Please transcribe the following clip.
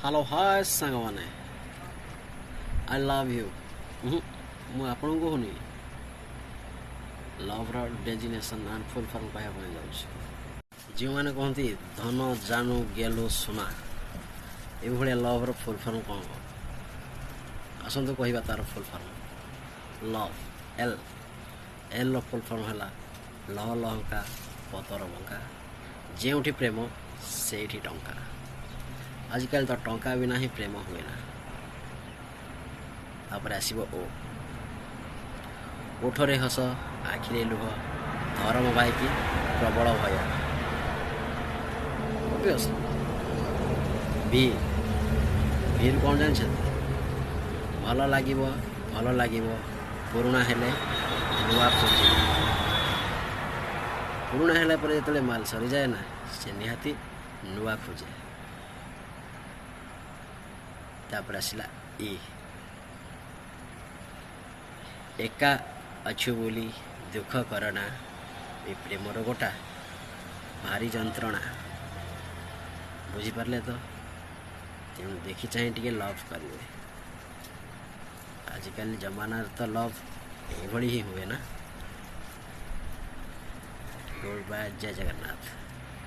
Hello hi सांगमाने I love you ମୁଁ ଆପଣଙ୍କୁ କହୁନି ଲଭ୍ର ଡେଜିନେସନ୍ ଆଣ୍ଡ ଫୁଲ୍ ଫର୍ମ କହିବା ପାଇଁ ଯାଉଛି। ଯେଉଁମାନେ କହନ୍ତି ଧନ ଜାନୁ ଗେଲୁ ସୁନା, ଏଭଳିଆ ଲଭ୍ର ଫୁଲ୍ ଫର୍ମ କ'ଣ? ଆସନ୍ତୁ କହିବା ତା'ର ଫୁଲ୍ ଫର୍ମ। ଲଭ୍ ଏଲ୍ର ଫୁଲ୍ ଫର୍ମ ହେଲା ଲହ ଲହଙ୍କା ପତର ବଙ୍କା, ଯେଉଁଠି ପ୍ରେମ ସେଇଠି ଟଙ୍କା। ଆଜିକାଲି ତ ଟଙ୍କା ବିନା ହିଁ ପ୍ରେମ ହୁଏ ନା। ତାପରେ ଆସିବ ଓଠରେ ହସ ଆଖିରେ ଲୁହ, ଧରମ ଭାଇକି ପ୍ରବଳ ଭୟ। ଭିରୁ କ'ଣ ଜାଣିଛନ୍ତି? ଭଲ ଲାଗିବ ପୁରୁଣା ହେଲେ ନୂଆ ଖୋଜିବ। ପୁରୁଣା ହେଲା ପରେ ଯେତେବେଳେ ମାଲ ସରିଯାଏ ନା, ସେ ନିହାତି ନୂଆ ଖୋଜେ। ତାପରେ ଆସିଲା ଏକା ଅଛୁ ବୋଲି ଦୁଃଖ କରନା, ଏ ପ୍ରେମ ରୋଗଟା ଭାରି ଯନ୍ତ୍ରଣା। ବୁଝିପାରିଲେ ତ? ତେଣୁ ଦେଖି ଚାହିଁ ଟିକେ ଲଭ୍ କରିବେ। ଆଜିକାଲି ଜମାନାରେ ତ ଲଭ୍ ଏଇଭଳି ହିଁ ହୁଏ ନା। ଗୁଡ୍ ବାଏ, ଜୟ ଜଗନ୍ନାଥ।